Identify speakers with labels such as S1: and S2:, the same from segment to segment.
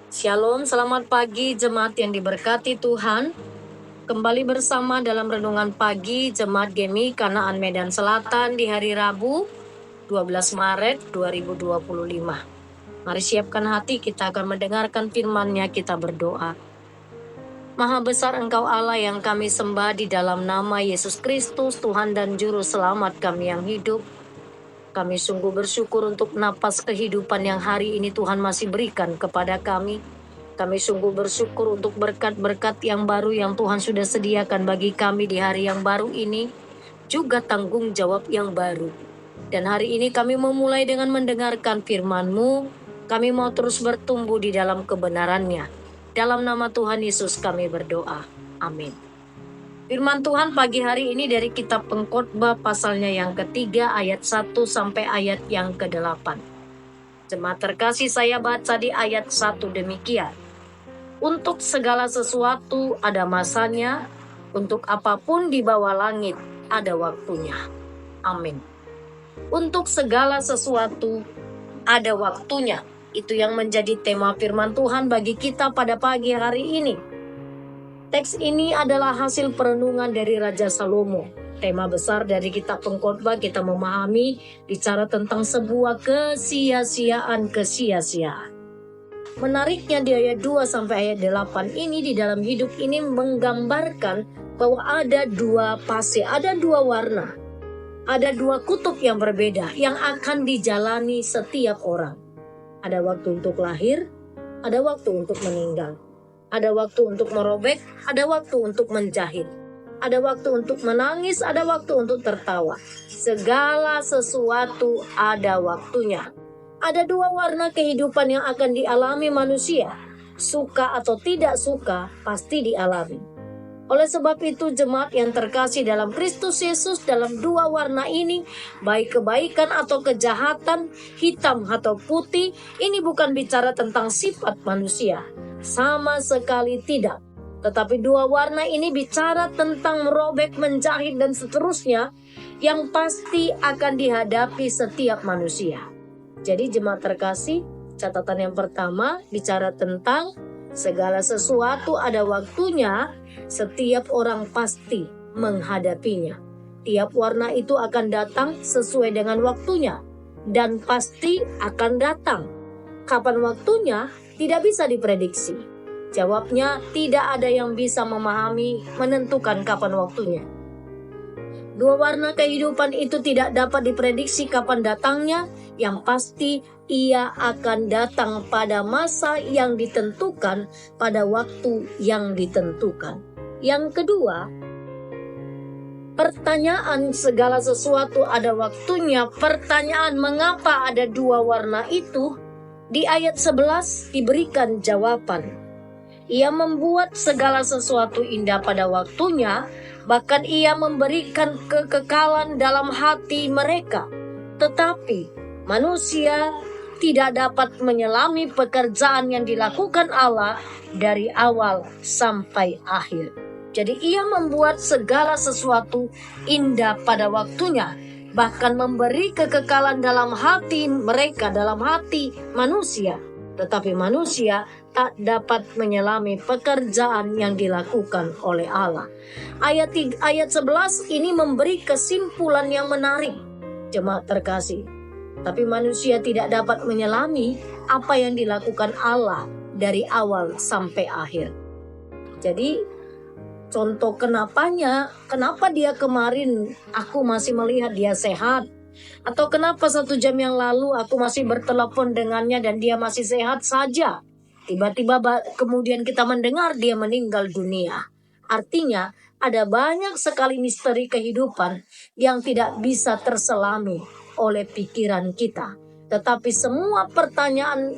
S1: Shalom, selamat pagi jemaat yang diberkati Tuhan. Kembali bersama dalam renungan pagi Jemaat Gemi Kanaan Medan Selatan di hari Rabu 12 Maret 2025. Mari siapkan hati, kita akan mendengarkan firman-Nya, kita berdoa. Maha besar Engkau Allah yang kami sembah, di dalam nama Yesus Kristus, Tuhan dan Juru Selamat kami yang hidup. Kami sungguh bersyukur untuk napas kehidupan yang hari ini Tuhan masih berikan kepada kami. Kami sungguh bersyukur untuk berkat-berkat yang baru yang Tuhan sudah sediakan bagi kami di hari yang baru ini, juga tanggung jawab yang baru. Dan hari ini kami memulai dengan mendengarkan firman-Mu. Kami mau terus bertumbuh di dalam kebenaran-Nya. Dalam nama Tuhan Yesus kami berdoa. Amin. Firman Tuhan pagi hari ini dari kitab Pengkhotbah pasalnya yang ketiga ayat 1 sampai ayat yang ke-8. Jemaat terkasih, saya baca di ayat 1 demikian. Untuk segala sesuatu ada masanya, untuk apapun di bawah langit ada waktunya. Amin. Untuk segala sesuatu ada waktunya. Itu yang menjadi tema firman Tuhan bagi kita pada pagi hari ini. Teks ini adalah hasil perenungan dari Raja Salomo. Tema besar dari kitab Pengkhotbah kita memahami bicara tentang sebuah kesia-siaan. Menariknya di ayat 2 sampai ayat 8 ini, di dalam hidup ini menggambarkan bahwa ada dua fase, ada dua warna. Ada dua kutub yang berbeda yang akan dijalani setiap orang. Ada waktu untuk lahir, ada waktu untuk meninggal. Ada waktu untuk merobek, ada waktu untuk menjahit. Ada waktu untuk menangis, ada waktu untuk tertawa. Segala sesuatu ada waktunya. Ada dua warna kehidupan yang akan dialami manusia. Suka atau tidak suka, pasti dialami. Oleh sebab itu, jemaat yang terkasih dalam Kristus Yesus, dalam dua warna ini, baik kebaikan atau kejahatan, hitam atau putih, ini bukan bicara tentang sifat manusia. Sama sekali tidak. Tetapi dua warna ini bicara tentang merobek, menjahit, dan seterusnya yang pasti akan dihadapi setiap manusia. Jadi jemaat terkasih, catatan yang pertama bicara tentang segala sesuatu ada waktunya, setiap orang pasti menghadapinya. Tiap warna itu akan datang sesuai dengan waktunya dan pasti akan datang. Kapan waktunya tidak bisa diprediksi. Jawabnya, tidak ada yang bisa memahami, menentukan kapan waktunya. Dua warna kehidupan itu tidak dapat diprediksi kapan datangnya. Yang pasti ia akan datang pada masa yang ditentukan, pada waktu yang ditentukan. Yang kedua, pertanyaan segala sesuatu ada waktunya. Pertanyaan mengapa ada dua warna itu, di ayat 11 diberikan jawaban. Ia membuat segala sesuatu indah pada waktunya, bahkan ia memberikan kekekalan dalam hati mereka. Tetapi manusia tidak dapat menyelami pekerjaan yang dilakukan Allah dari awal sampai akhir. Jadi ia membuat segala sesuatu indah pada waktunya, bahkan memberi kekekalan dalam hati mereka, dalam hati manusia. Tetapi manusia tak dapat menyelami pekerjaan yang dilakukan oleh Allah. Ayat 11 ini memberi kesimpulan yang menarik, jemaat terkasih. Tapi manusia tidak dapat menyelami apa yang dilakukan Allah dari awal sampai akhir. Jadi contoh kenapa dia kemarin aku masih melihat dia sehat, atau kenapa 1 jam yang lalu aku masih bertelepon dengannya dan dia masih sehat saja. Tiba-tiba kemudian kita mendengar dia meninggal dunia. Artinya ada banyak sekali misteri kehidupan yang tidak bisa terselami oleh pikiran kita. Tetapi semua pertanyaan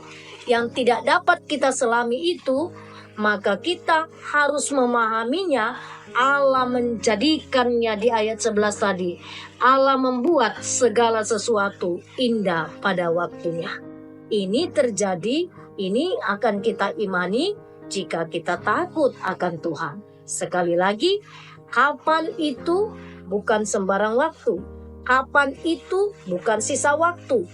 S1: yang tidak dapat kita selami itu, maka kita harus memahaminya. Allah menjadikannya di ayat 11 tadi. Allah membuat segala sesuatu indah pada waktunya. Ini terjadi, ini akan kita imani jika kita takut akan Tuhan. Sekali lagi, kapan itu bukan sembarang waktu. Kapan itu bukan sisa waktu.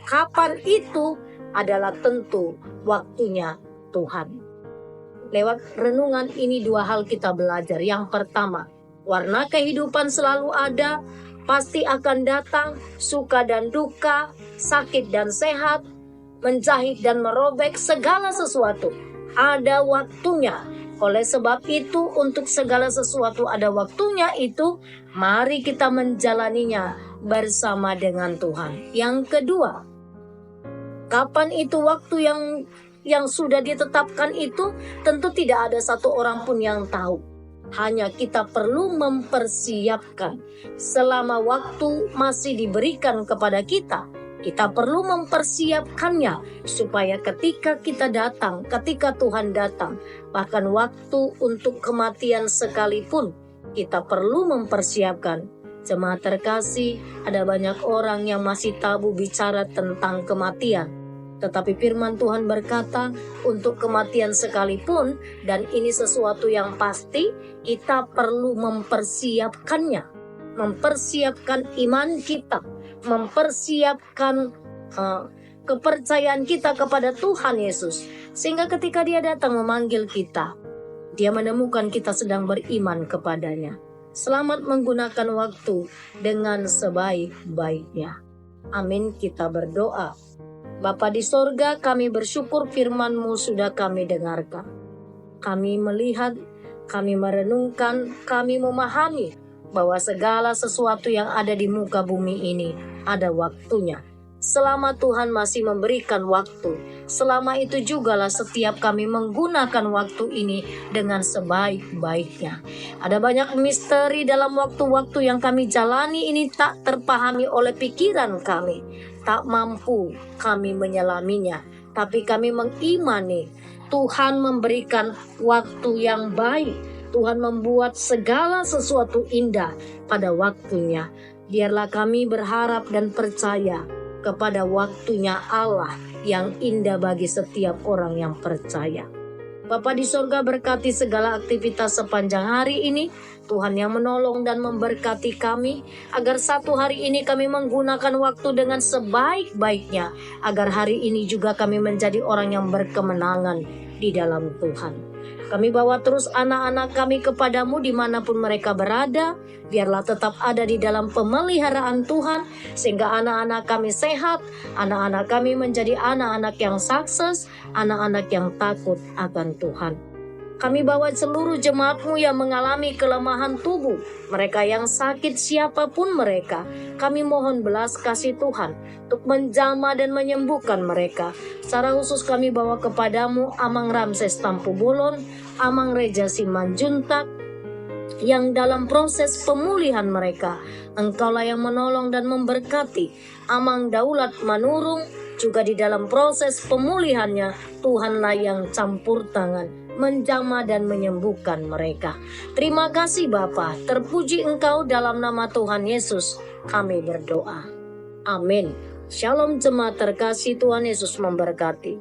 S1: Kapan itu adalah tentu waktunya Tuhan. Lewat renungan ini 2 hal kita belajar. Yang pertama, warna kehidupan selalu ada, pasti akan datang, suka dan duka, sakit dan sehat, menjahit dan merobek, segala sesuatu ada waktunya. Oleh sebab itu, untuk segala sesuatu ada waktunya itu, mari kita menjalaninya bersama dengan Tuhan. Yang kedua, kapan itu waktu yang sudah ditetapkan itu, tentu tidak ada satu orang pun yang tahu. Hanya kita perlu mempersiapkan. Selama waktu masih diberikan kepada kita, kita perlu mempersiapkannya supaya ketika kita datang, ketika Tuhan datang, bahkan waktu untuk kematian sekalipun, kita perlu mempersiapkan. Jemaat terkasih, ada banyak orang yang masih tabu bicara tentang kematian. Tetapi firman Tuhan berkata, untuk kematian sekalipun, dan ini sesuatu yang pasti, kita perlu mempersiapkannya. Mempersiapkan iman kita, mempersiapkan kepercayaan kita kepada Tuhan Yesus. Sehingga ketika Dia datang memanggil kita, Dia menemukan kita sedang beriman kepadanya. Selamat menggunakan waktu dengan sebaik-baiknya. Amin, kita berdoa. Bapa di sorga, kami bersyukur firman-Mu sudah kami dengarkan. Kami melihat, kami merenungkan, kami memahami bahwa segala sesuatu yang ada di muka bumi ini ada waktunya. Selama Tuhan masih memberikan waktu, selama itu jugalah setiap kami menggunakan waktu ini dengan sebaik-baiknya. Ada banyak misteri dalam waktu-waktu yang kami jalani ini tak terpahami oleh pikiran kami. Tak mampu kami menyelaminya, tapi kami mengimani Tuhan memberikan waktu yang baik. Tuhan membuat segala sesuatu indah pada waktunya. Biarlah kami berharap dan percaya kepada waktunya Allah yang indah bagi setiap orang yang percaya. Bapa di sorga, berkati segala aktivitas sepanjang hari ini. Tuhan yang menolong dan memberkati kami, agar satu hari ini kami menggunakan waktu dengan sebaik-baiknya, agar hari ini juga kami menjadi orang yang berkemenangan di dalam Tuhan. Kami bawa terus anak-anak kami kepadamu dimanapun mereka berada. Biarlah tetap ada di dalam pemeliharaan Tuhan, sehingga anak-anak kami sehat, anak-anak kami menjadi anak-anak yang sukses, anak-anak yang takut akan Tuhan. Kami bawa seluruh jemaat-Mu yang mengalami kelemahan tubuh, mereka yang sakit siapapun mereka. Kami mohon belas kasih Tuhan untuk menjamah dan menyembuhkan mereka. Secara khusus kami bawa kepadamu Amang Ramses Tampu Bolon, Amang Reja Simanjuntak, yang dalam proses pemulihan mereka. Engkaulah yang menolong dan memberkati. Amang Daulat Manurung, juga di dalam proses pemulihannya, Tuhanlah yang campur tangan, menjamah dan menyembuhkan mereka. Terima kasih Bapa, terpuji Engkau, dalam nama Tuhan Yesus kami berdoa. Amin. Shalom jemaat terkasih, Tuhan Yesus memberkati.